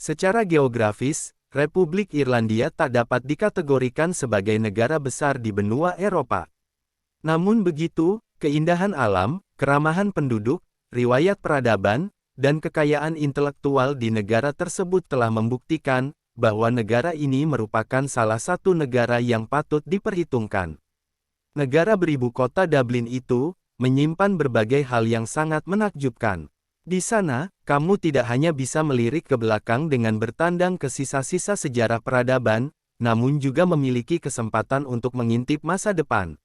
Secara geografis, Republik Irlandia tak dapat dikategorikan sebagai negara besar di benua Eropa. Namun begitu, keindahan alam, keramahan penduduk, riwayat peradaban, dan kekayaan intelektual di negara tersebut telah membuktikan bahwa negara ini merupakan salah satu negara yang patut diperhitungkan. Negara beribu kota Dublin itu menyimpan berbagai hal yang sangat menakjubkan. Di sana, kamu tidak hanya bisa melirik ke belakang dengan bertandang ke sisa-sisa sejarah peradaban, namun juga memiliki kesempatan untuk mengintip masa depan.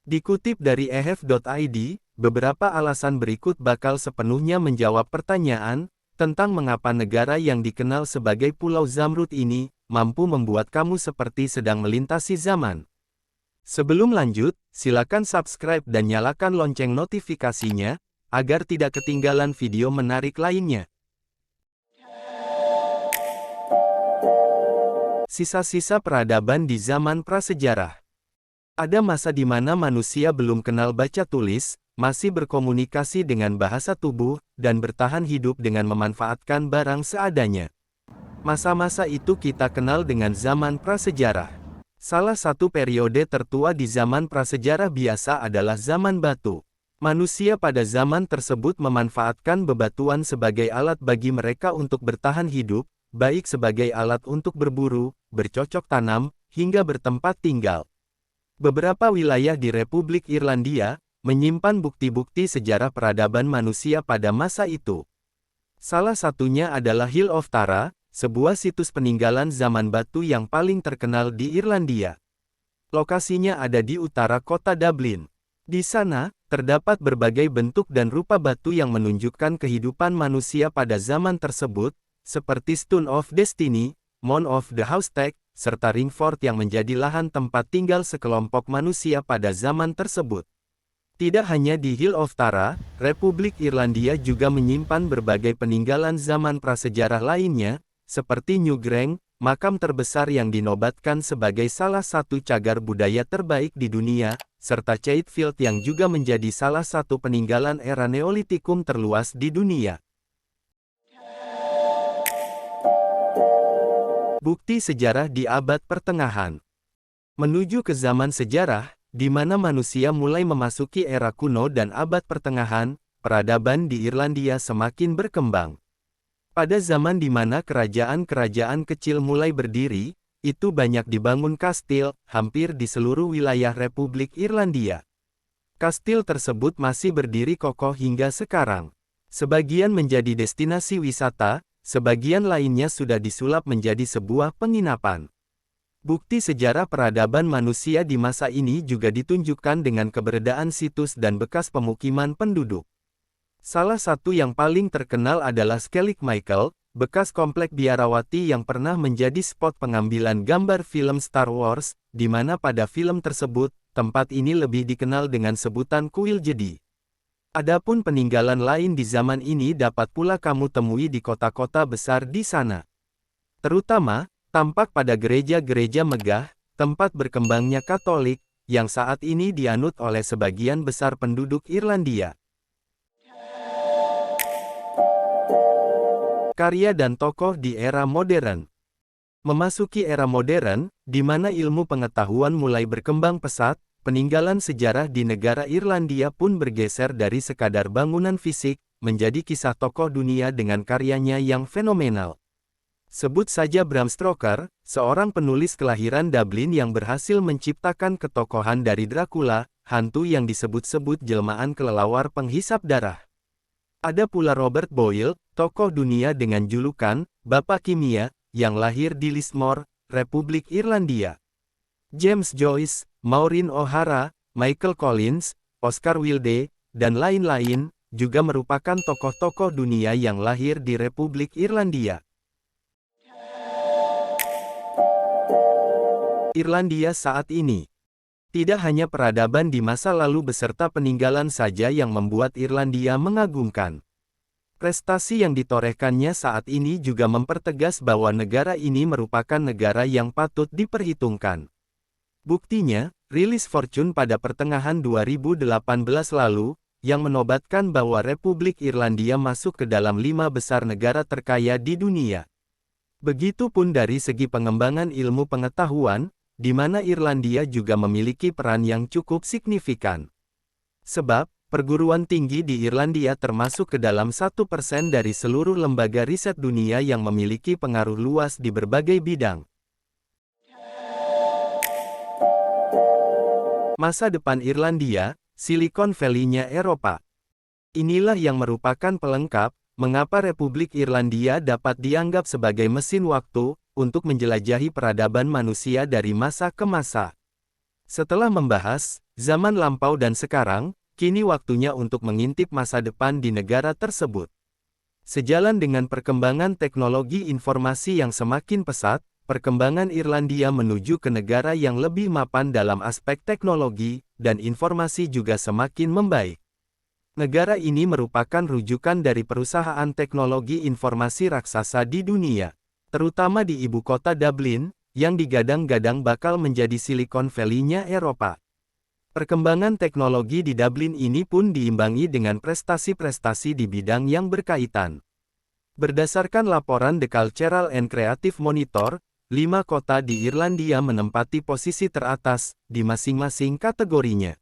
Dikutip dari ehf.id, beberapa alasan berikut bakal sepenuhnya menjawab pertanyaan tentang mengapa negara yang dikenal sebagai Pulau Zamrud ini mampu membuat kamu seperti sedang melintasi zaman. Sebelum lanjut, silakan subscribe dan nyalakan lonceng notifikasinya, agar tidak ketinggalan video menarik lainnya. Sisa-sisa peradaban di zaman prasejarah. Ada masa di mana manusia belum kenal baca tulis, masih berkomunikasi dengan bahasa tubuh, dan bertahan hidup dengan memanfaatkan barang seadanya. Masa-masa itu kita kenal dengan zaman prasejarah. Salah satu periode tertua di zaman prasejarah biasa adalah zaman batu. Manusia pada zaman tersebut memanfaatkan bebatuan sebagai alat bagi mereka untuk bertahan hidup, baik sebagai alat untuk berburu, bercocok tanam, hingga bertempat tinggal. Beberapa wilayah di Republik Irlandia menyimpan bukti-bukti sejarah peradaban manusia pada masa itu. Salah satunya adalah Hill of Tara, sebuah situs peninggalan zaman batu yang paling terkenal di Irlandia. Lokasinya ada di utara kota Dublin. Di sana, terdapat berbagai bentuk dan rupa batu yang menunjukkan kehidupan manusia pada zaman tersebut, seperti Stone of Destiny, Mound of the Housetag, serta Ringford yang menjadi lahan tempat tinggal sekelompok manusia pada zaman tersebut. Tidak hanya di Hill of Tara, Republik Irlandia juga menyimpan berbagai peninggalan zaman prasejarah lainnya, seperti Newgrange, makam terbesar yang dinobatkan sebagai salah satu cagar budaya terbaik di dunia, serta Chatefield yang juga menjadi salah satu peninggalan era Neolitikum terluas di dunia. Bukti sejarah di abad pertengahan. Menuju ke zaman sejarah, di mana manusia mulai memasuki era kuno dan abad pertengahan, peradaban di Irlandia semakin berkembang. Pada zaman di mana kerajaan-kerajaan kecil mulai berdiri, itu banyak dibangun kastil, hampir di seluruh wilayah Republik Irlandia. Kastil tersebut masih berdiri kokoh hingga sekarang. Sebagian menjadi destinasi wisata, sebagian lainnya sudah disulap menjadi sebuah penginapan. Bukti sejarah peradaban manusia di masa ini juga ditunjukkan dengan keberadaan situs dan bekas pemukiman penduduk. Salah satu yang paling terkenal adalah Skellig Michael, bekas komplek biarawati yang pernah menjadi spot pengambilan gambar film Star Wars, di mana pada film tersebut, tempat ini lebih dikenal dengan sebutan Kuil Jedi. Adapun peninggalan lain di zaman ini dapat pula kamu temui di kota-kota besar di sana. Terutama, tampak pada gereja-gereja megah, tempat berkembangnya Katolik, yang saat ini dianut oleh sebagian besar penduduk Irlandia. Karya dan tokoh di era modern. Memasuki era modern, di mana ilmu pengetahuan mulai berkembang pesat, peninggalan sejarah di negara Irlandia pun bergeser dari sekadar bangunan fisik, menjadi kisah tokoh dunia dengan karyanya yang fenomenal. Sebut saja Bram Stoker, seorang penulis kelahiran Dublin yang berhasil menciptakan ketokohan dari Dracula, hantu yang disebut-sebut jelmaan kelelawar penghisap darah. Ada pula Robert Boyle, tokoh dunia dengan julukan Bapak Kimia, yang lahir di Lismore, Republik Irlandia. James Joyce, Maureen O'Hara, Michael Collins, Oscar Wilde, dan lain-lain, juga merupakan tokoh-tokoh dunia yang lahir di Republik Irlandia. Irlandia saat ini. Tidak hanya peradaban di masa lalu beserta peninggalan saja yang membuat Irlandia mengagumkan. Prestasi yang ditorehkannya saat ini juga mempertegas bahwa negara ini merupakan negara yang patut diperhitungkan. Buktinya, rilis Fortune pada pertengahan 2018 lalu, yang menobatkan bahwa Republik Irlandia masuk ke dalam 5 besar negara terkaya di dunia. Begitupun dari segi pengembangan ilmu pengetahuan, di mana Irlandia juga memiliki peran yang cukup signifikan. Sebab, perguruan tinggi di Irlandia termasuk ke dalam 1% dari seluruh lembaga riset dunia yang memiliki pengaruh luas di berbagai bidang. Masa depan Irlandia, Silicon Valley-nya Eropa. Inilah yang merupakan pelengkap, mengapa Republik Irlandia dapat dianggap sebagai mesin waktu, untuk menjelajahi peradaban manusia dari masa ke masa. Setelah membahas zaman lampau dan sekarang, kini waktunya untuk mengintip masa depan di negara tersebut. Sejalan dengan perkembangan teknologi informasi yang semakin pesat, perkembangan Irlandia menuju ke negara yang lebih mapan dalam aspek teknologi, dan informasi juga semakin membaik. Negara ini merupakan rujukan dari perusahaan teknologi informasi raksasa di dunia, terutama di ibu kota Dublin, yang digadang-gadang bakal menjadi Silicon Valley-nya Eropa. Perkembangan teknologi di Dublin ini pun diimbangi dengan prestasi-prestasi di bidang yang berkaitan. Berdasarkan laporan The Cultural and Creative Monitor, 5 kota di Irlandia menempati posisi teratas di masing-masing kategorinya.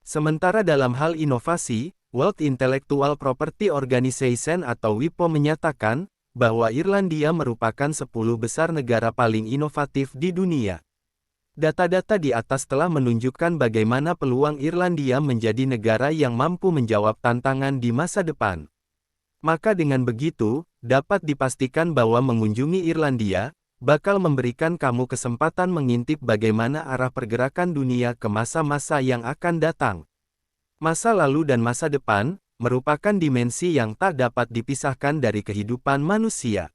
Sementara dalam hal inovasi, World Intellectual Property Organization atau WIPO menyatakan bahwa Irlandia merupakan 10 besar negara paling inovatif di dunia. Data-data di atas telah menunjukkan bagaimana peluang Irlandia menjadi negara yang mampu menjawab tantangan di masa depan. Maka dengan begitu, dapat dipastikan bahwa mengunjungi Irlandia bakal memberikan kamu kesempatan mengintip bagaimana arah pergerakan dunia ke masa-masa yang akan datang. Masa lalu dan masa depan merupakan dimensi yang tak dapat dipisahkan dari kehidupan manusia.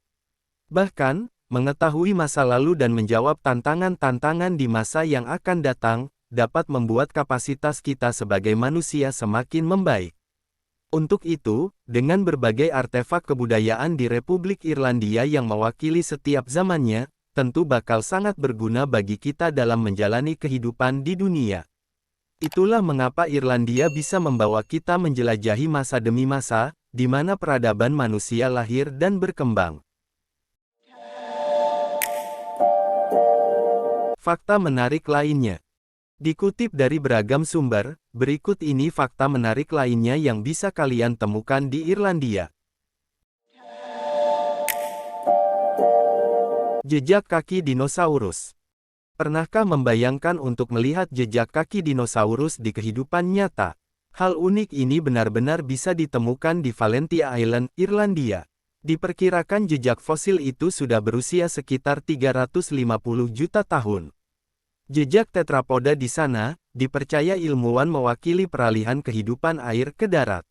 Bahkan, mengetahui masa lalu dan menjawab tantangan-tantangan di masa yang akan datang dapat membuat kapasitas kita sebagai manusia semakin membaik. Untuk itu, dengan berbagai artefak kebudayaan di Republik Irlandia yang mewakili setiap zamannya, tentu bakal sangat berguna bagi kita dalam menjalani kehidupan di dunia. Itulah mengapa Irlandia bisa membawa kita menjelajahi masa demi masa, di mana peradaban manusia lahir dan berkembang. Fakta menarik lainnya. Dikutip dari beragam sumber, berikut ini fakta menarik lainnya yang bisa kalian temukan di Irlandia. Jejak kaki dinosaurus. Pernahkah membayangkan untuk melihat jejak kaki dinosaurus di kehidupan nyata? Hal unik ini benar-benar bisa ditemukan di Valentia Island, Irlandia. Diperkirakan jejak fosil itu sudah berusia sekitar 350 juta tahun. Jejak tetrapoda di sana, dipercaya ilmuwan mewakili peralihan kehidupan air ke darat.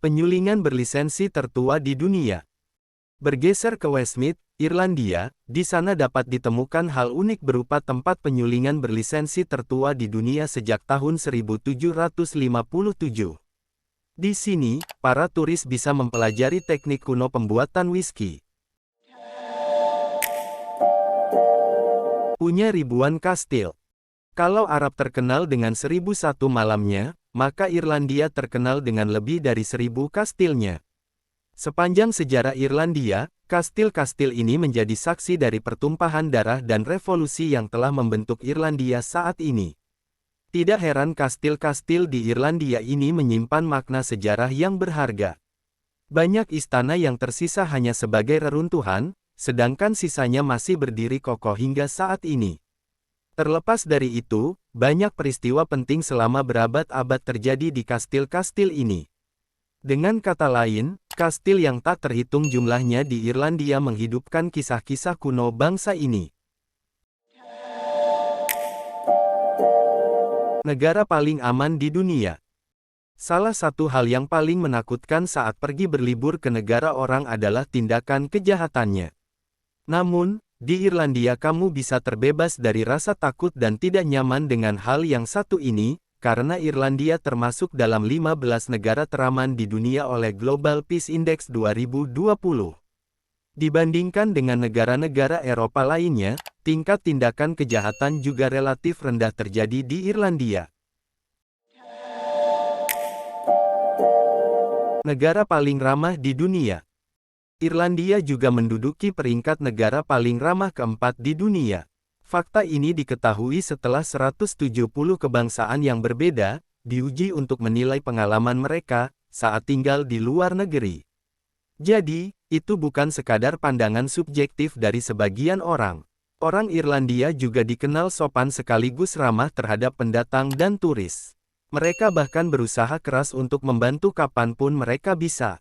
Penyulingan berlisensi tertua di dunia. Bergeser ke Westmeath, Irlandia, di sana dapat ditemukan hal unik berupa tempat penyulingan berlisensi tertua di dunia sejak tahun 1757. Di sini, para turis bisa mempelajari teknik kuno pembuatan whisky. Punya ribuan kastil. Kalau Arab terkenal dengan 1001 malamnya, maka Irlandia terkenal dengan lebih dari 1000 kastilnya. Sepanjang sejarah Irlandia, kastil-kastil ini menjadi saksi dari pertumpahan darah dan revolusi yang telah membentuk Irlandia saat ini. Tidak heran kastil-kastil di Irlandia ini menyimpan makna sejarah yang berharga. Banyak istana yang tersisa hanya sebagai reruntuhan, sedangkan sisanya masih berdiri kokoh hingga saat ini. Terlepas dari itu, banyak peristiwa penting selama berabad-abad terjadi di kastil-kastil ini. Dengan kata lain, kastil yang tak terhitung jumlahnya di Irlandia menghidupkan kisah-kisah kuno bangsa ini. Negara paling aman di dunia. Salah satu hal yang paling menakutkan saat pergi berlibur ke negara orang adalah tindakan kejahatannya. Namun, di Irlandia kamu bisa terbebas dari rasa takut dan tidak nyaman dengan hal yang satu ini, karena Irlandia termasuk dalam 15 negara teraman di dunia oleh Global Peace Index 2020. Dibandingkan dengan negara-negara Eropa lainnya, tingkat tindakan kejahatan juga relatif rendah terjadi di Irlandia. Negara paling ramah di dunia. Irlandia juga menduduki peringkat negara paling ramah keempat di dunia. Fakta ini diketahui setelah 170 kebangsaan yang berbeda, diuji untuk menilai pengalaman mereka, saat tinggal di luar negeri. Jadi, itu bukan sekadar pandangan subjektif dari sebagian orang. Orang Irlandia juga dikenal sopan sekaligus ramah terhadap pendatang dan turis. Mereka bahkan berusaha keras untuk membantu kapanpun mereka bisa.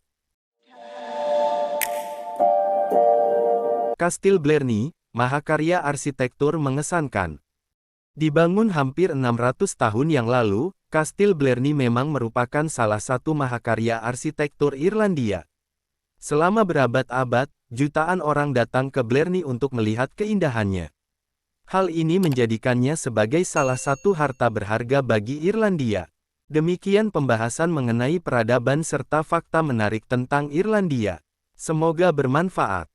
Kastil Blarney, mahakarya arsitektur mengesankan. Dibangun hampir 600 tahun yang lalu, Kastil Blarney memang merupakan salah satu mahakarya arsitektur Irlandia. Selama berabad-abad, jutaan orang datang ke Blarney untuk melihat keindahannya. Hal ini menjadikannya sebagai salah satu harta berharga bagi Irlandia. Demikian pembahasan mengenai peradaban serta fakta menarik tentang Irlandia. Semoga bermanfaat.